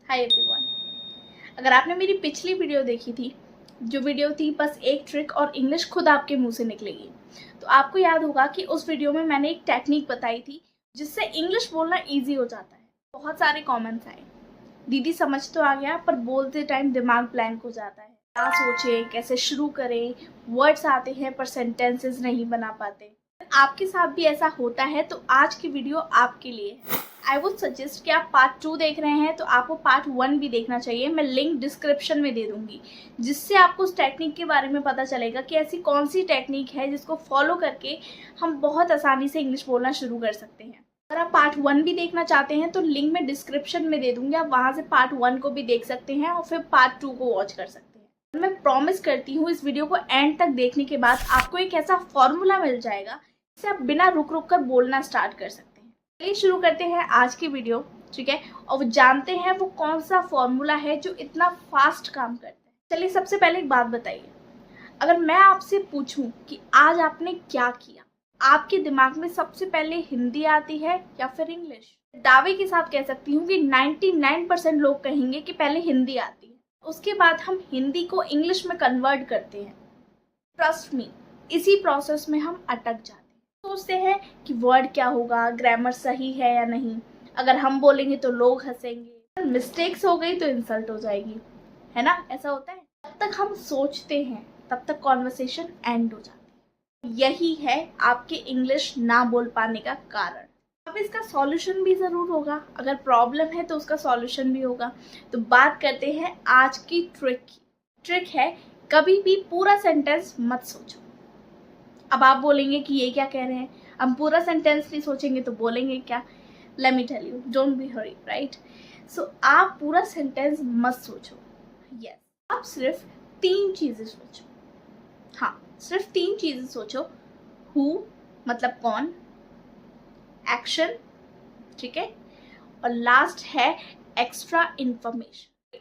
Hi everyone. अगर आपने मेरी पिछली वीडियो देखी थी, जो वीडियो थी बस एक ट्रिक और इंग्लिश खुद आपके मुंह से निकलेगी, तो आपको याद होगा कि उस वीडियो में मैंने एक टेक्निक बताई थी जिससे इंग्लिश बोलना इजी हो जाता है। बहुत सारे कमेंट्स आए, दीदी समझ तो आ गया पर बोलते टाइम दिमाग ब्लैंक हो जाता है, क्या सोचें, कैसे शुरू करें, वर्ड्स आते हैं पर सेंटेंसेस नहीं बना पाते। आपके साथ भी ऐसा होता है तो आज की वीडियो आपके लिए है। आई वुड सजेस्ट कि आप पार्ट 2 देख रहे हैं तो आपको पार्ट 1 भी देखना चाहिए। मैं लिंक डिस्क्रिप्शन में दे दूंगी, जिससे आपको उस टेक्निक के बारे में पता चलेगा कि ऐसी कौन सी टेक्निक है जिसको फॉलो करके हम बहुत आसानी से इंग्लिश बोलना शुरू कर सकते हैं। अगर आप पार्ट 1 भी देखना चाहते हैं तो लिंक मैं डिस्क्रिप्शन में दे दूंगी, आप वहां से पार्ट 1 को भी देख सकते हैं और फिर पार्ट 2 को वॉच कर सकते हैं। मैं प्रॉमिस करती हूँ इस वीडियो को एंड तक देखने के बाद आपको एक ऐसा फॉर्मूला मिल जाएगा जिससे आप बिना रुक रुक कर बोलना स्टार्ट कर सकते हैं। चलिए शुरू करते हैं आज की वीडियो, ठीक है, और जानते हैं वो कौन सा फॉर्मूला है जो इतना फास्ट काम करता है। चलिए सबसे पहले एक बात बताइए, अगर मैं आपसे पूछूं कि आज आपने क्या किया, आपके दिमाग में सबसे पहले हिंदी आती है या फिर इंग्लिश? दावे के साथ कह सकती हूँ कि 99% लोग कहेंगे कि पहले हिंदी आती है, उसके बाद हम हिंदी को इंग्लिश में कन्वर्ट करते हैं। ट्रस्ट मी, इसी प्रोसेस में हम अटक जाते हैं। सोचते हैं कि वर्ड क्या होगा, ग्रामर सही है या नहीं, अगर हम बोलेंगे तो लोग हंसेंगे, मिस्टेक्स हो गई तो इंसल्ट हो जाएगी, है ना? ऐसा होता है। जब तक हम सोचते हैं तब तक कॉन्वर्सेशन एंड हो जाती है। यही है आपके इंग्लिश ना बोल पाने का कारण। अब इसका सॉल्यूशन भी ज़रूर होगा, अगर प्रॉब्लम है तो उसका सॉल्यूशन भी होगा। तो बात करते हैं आज की ट्रिक की। ट्रिक है, कभी भी पूरा सेंटेंस मत सोचो। अब आप बोलेंगे कि ये क्या कह रहे हैं, हम पूरा सेंटेंस नहीं सोचेंगे तो बोलेंगे क्या? Let me tell you, don't be hurry, right? So आप पूरा सेंटेंस मत सोचो। यस, आप सिर्फ 3 चीजें सोचो। हाँ, सिर्फ 3 चीजें सोचो। हु मतलब कौन, एक्शन, ठीक है, और लास्ट है extra information.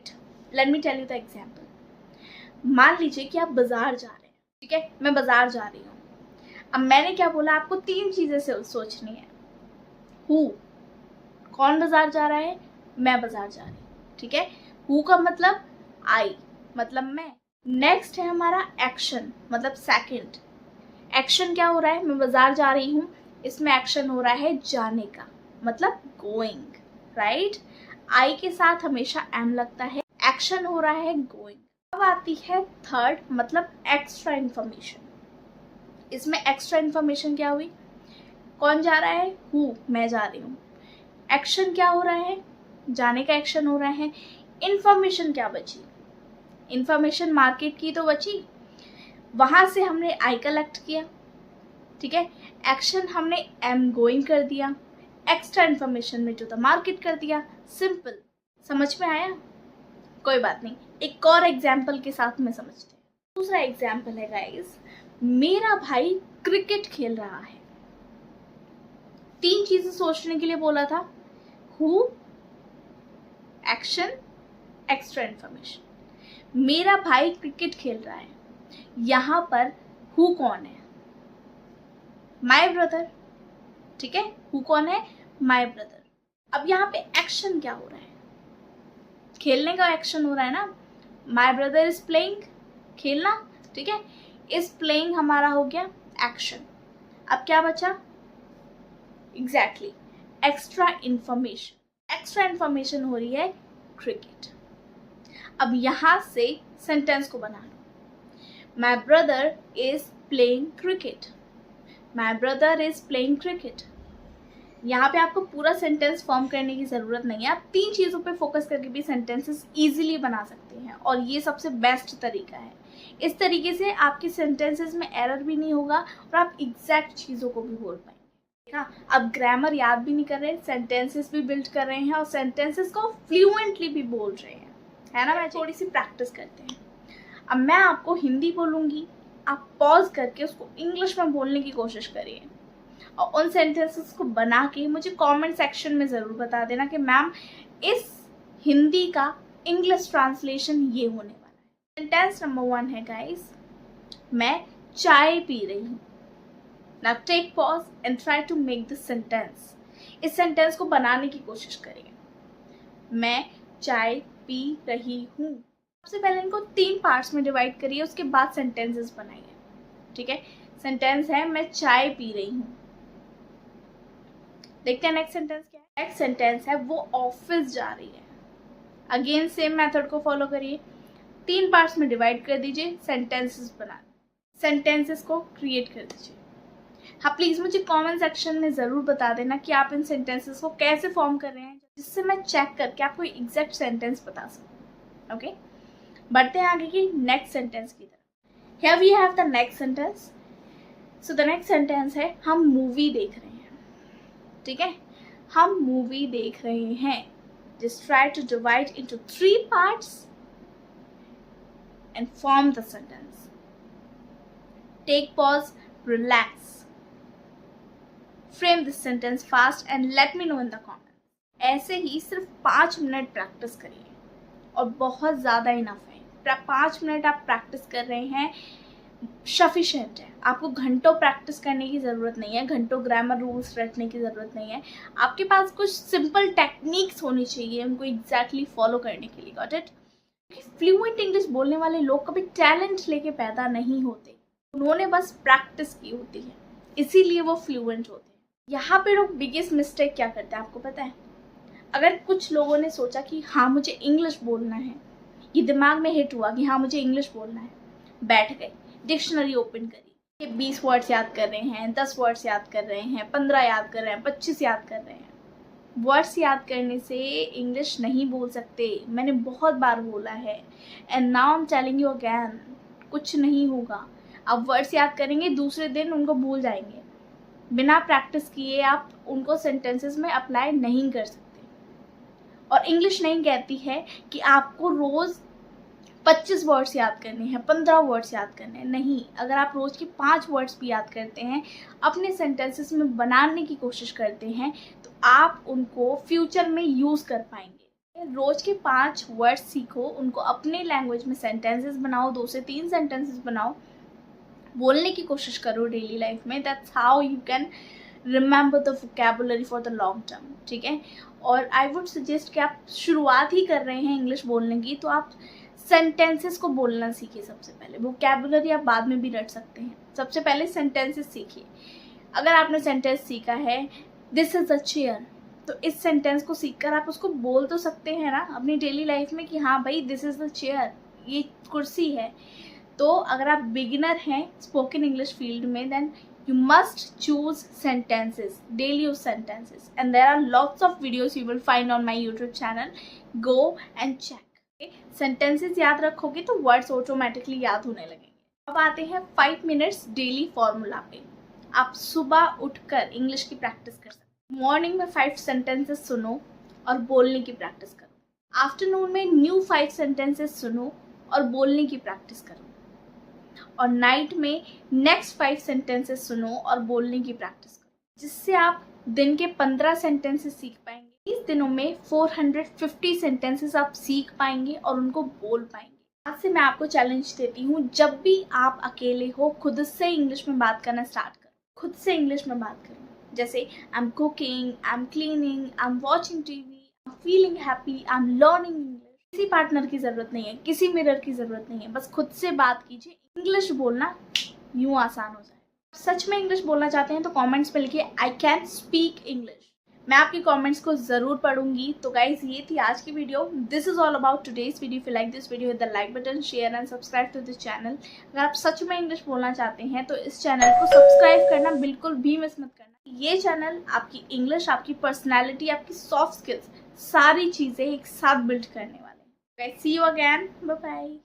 Let me tell you the example. मान लीजिए कि आप बाजार जा रहे हैं, ठीक है, मैं बाजार जा रही हूँ। अब मैंने क्या बोला, आपको 3 चीजें से सोचनी है। हु, कौन बाजार जा रहा है, मैं बाजार जा रही हूँ, ठीक है। हु का मतलब आई, मतलब मैं। नेक्स्ट है हमारा एक्शन, मतलब सेकंड। एक्शन क्या हो रहा है, मैं बाजार जा रही हूँ, इसमें एक्शन हो रहा है जाने का, मतलब गोइंग, राइट। आई के साथ हमेशा एम लगता है, एक्शन हो रहा है गोइंग। अब आती है थर्ड, मतलब एक्स्ट्रा इंफॉर्मेशन। इसमें एक्स्ट्रा इन्फॉर्मेशन क्या हुई, कौन जा रहा है, हु, मैं जा रही हूँ। एक्शन क्या हो रहा है, जाने का एक्शन हो रहा है। इन्फॉर्मेशन क्या बची, इन्फॉर्मेशन मार्केट की तो बची, वहां से हमने आई कलेक्ट किया, ठीक है। एक्शन हमने एम गोइंग कर दिया, एक्स्ट्रा इन्फॉर्मेशन में जो था मार्केट कर दिया। सिंपल, समझ में आया? कोई बात नहीं, एक और एग्जाम्पल के साथ में समझते हैं। दूसरा एग्जाम्पल है गाइस, मेरा भाई क्रिकेट खेल रहा है। 3 चीजें सोचने के लिए बोला था, हु, एक्शन, एक्स्ट्रा इंफॉर्मेशन। मेरा भाई क्रिकेट खेल रहा है, यहां पर हु कौन है, माय ब्रदर, ठीक है। हु कौन है, माय ब्रदर। अब यहाँ पे एक्शन क्या हो रहा है, खेलने का एक्शन हो रहा है ना। माय ब्रदर इज प्लेइंग, खेलना, ठीक है। इज प्लेइंग हमारा हो गया एक्शन। अब क्या बचा, exactly extra information. Extra information हो रही है क्रिकेट। अब यहां से सेंटेंस को बना लो, my brother is playing cricket, my brother is playing cricket. यहाँ पे आपको पूरा सेंटेंस फॉर्म करने की जरूरत नहीं है, आप 3 चीजों पे फोकस करके भी सेंटेंसेस इजीली बना सकते हैं, और ये सबसे बेस्ट तरीका है। इस तरीके से आपके सेंटेंसेस में एरर भी नहीं होगा और आप एग्जैक्ट चीजों को भी बोल पाएंगे। देखा, अब ग्रामर याद भी नहीं कर रहे, सेंटेंसेस भी बिल्ड कर रहे हैं और सेंटेंसेस को फ्लुएंटली भी बोल रहे हैं, है ना। मैं थोड़ी सी प्रैक्टिस करते हैं। अब मैं आपको हिंदी बोलूंगी, आप पॉज करके उसको इंग्लिश में बोलने की कोशिश करिए और उन सेंटेंसेस को बना के मुझे कमेंट सेक्शन में ज़रूर बता देना कि मैम इस हिंदी का इंग्लिश ट्रांसलेशन ये होने वाला है। सेंटेंस नंबर 1 है गाइस, मैं चाय पी रही हूँ। Now take pause and try to make this sentence. इस सेंटेंस को बनाने की कोशिश करिए। मैं चाय पी रही हूँ। सबसे पहले इनको 3 पार्ट्स में डिवाइड करिए, उसके बाद सेंटेंसेस बनाइए। ठीक है, सेंटेंस है मैं चाय पी रही हूँ। देखते हैं नेक्स्ट सेंटेंस क्या है। नेक्स्ट सेंटेंस है वो ऑफिस जा रही है। अगेन सेम मेथड को फॉलो करिए, 3 पार्ट्स में डिवाइड कर दीजिए, सेंटेंसेस बना, सेंटेंसेस को क्रिएट कर दीजिए। हाँ प्लीज मुझे कमेंट सेक्शन में जरूर बता देना कि आप इन सेंटेंसेस को कैसे फॉर्म कर रहे हैं, जिससे मैं चेक करके आपको एग्जैक्ट सेंटेंस बता सकूं। ओके, बढ़ते हैं आगे की नेक्स्ट सेंटेंस की तरफ। Here we have the next sentence. So the next sentence है हम मूवी देख रहे हैं। ठीक है, हम मूवी देख रहे हैं। Just try to divide into 3 parts and form the sentence. Take pause, relax. Frame this sentence fast and let me know in the comments. ऐसे ही सिर्फ 5 मिनट प्रैक्टिस करिए और बहुत ज़्यादा इनफ है। 5 मिनट आप प्रैक्टिस कर रहे हैं सफिशिएंट है। आपको घंटों प्रैक्टिस करने की ज़रूरत नहीं है, घंटों ग्रामर रूल्स रटने की ज़रूरत नहीं है। आपके पास कुछ सिंपल टेक्निक्स होनी चाहिए उनको एग्जैक्टली फॉलो करने के लिए। Got it? फ्लुएंट इंग्लिश बोलने वाले लोग कभी टैलेंट लेके पैदा नहीं होते, उन्होंने बस प्रैक्टिस की होती है, इसीलिए वो फ्लुएंट होते हैं। यहाँ पे लोग बिगेस्ट मिस्टेक क्या करते हैं आपको पता है? अगर कुछ लोगों ने सोचा कि हाँ मुझे इंग्लिश बोलना है, ये दिमाग में हिट हुआ कि हाँ मुझे इंग्लिश बोलना है, बैठ गए, डिक्शनरी ओपन करी, 20 वर्ड्स याद कर रहे हैं, 10 वर्ड्स याद कर रहे हैं, 15 याद कर रहे हैं, 25 याद कर रहे हैं। वर्ड्स याद करने से इंग्लिश नहीं बोल सकते, मैंने बहुत बार बोला है। And now I am telling you again, कुछ नहीं होगा। आप वर्ड्स याद करेंगे, दूसरे दिन उनको भूल जाएंगे। बिना प्रैक्टिस किए आप उनको सेंटेंसेस में अप्लाई नहीं कर सकते। और इंग्लिश नहीं कहती है कि आपको रोज़ 25 वर्ड्स याद करने हैं, 15 वर्ड्स याद करने हैं। नहीं, अगर आप रोज़ के 5 वर्ड्स भी याद करते हैं, अपने सेंटेंसेस में बनाने की कोशिश करते हैं, तो आप उनको फ्यूचर में यूज़ कर पाएंगे। रोज़ के 5 वर्ड्स सीखो, उनको अपने लैंग्वेज में सेंटेंसेस बनाओ, 2 से 3 सेंटेंसेस बनाओ, बोलने की कोशिश करो डेली लाइफ में। That's how you can remember the vocabulary for the long term. ठीक है, और आई वुड सजेस्ट कि आप शुरुआत ही कर रहे हैं इंग्लिश बोलने की, तो आप सेंटेंसेस को बोलना सीखिए सबसे पहले। वोकैबुलरी आप बाद में भी रट सकते हैं, सबसे पहले सेंटेंसेस सीखिए। अगर आपने सेंटेंस सीखा है दिस इज़ अ चेयर, तो इस सेंटेंस को सीखकर आप उसको बोल तो सकते हैं ना अपनी डेली लाइफ में कि हाँ भाई दिस इज़ द चेयर, ये कुर्सी है। तो अगर आप बिगिनर हैं स्पोकन इंग्लिश फील्ड में, then you must choose sentences, daily use sentences, and there are lots of videos you will find on my YouTube channel. Go and check. Okay? Sentences याद रखोगे तो words automatically याद होने लगेंगे। अब आते हैं 5 minutes daily formula पे। आप सुबह उठकर इंग्लिश की प्रैक्टिस कर सकते हैं। मॉर्निंग में 5 sentences सुनो और बोलने की प्रैक्टिस करो। आफ्टरनून में न्यू 5 sentences सुनो और बोलने की प्रैक्टिस करो। और नाइट में नेक्स्ट 5 सेंटेंसेस सुनो और बोलने की प्रैक्टिस करो, जिससे आप दिन के 15 सेंटेंसेस सीख पाएंगे। इस दिनों में 450 सेंटेंसेस आप सीख पाएंगे और उनको बोल पाएंगे। आज से मैं आपको चैलेंज देती हूँ, जब भी आप अकेले हो खुद से इंग्लिश में बात करना स्टार्ट करो। खुद से इंग्लिश में बात करो, जैसे I am cooking, I am cleaning, I am watching TV, I am feeling happy, I am learning English. किसी पार्टनर की ज़रूरत नहीं है, किसी मिरर की ज़रूरत नहीं है, बस खुद से बात कीजिए। इंग्लिश बोलना यूँ आसान हो जाए। सच में इंग्लिश बोलना चाहते हैं तो कमेंट्स में लिखिए आई कैन स्पीक इंग्लिश। मैं आपकी कमेंट्स को ज़रूर पढ़ूंगी। तो गाइज ये थी आज की video. This is all about today's video. If you like this video hit the like button, share and subscribe to this channel. अगर आप सच में इंग्लिश बोलना चाहते हैं तो इस चैनल को सब्सक्राइब करना बिल्कुल भी मिस मत करना। ये चैनल आपकी इंग्लिश, आपकी पर्सनैलिटी, आपकी सॉफ्ट स्किल्स, सारी चीज़ें एक साथ बिल्ड करने वाले हैं। Guys see you again, bye bye.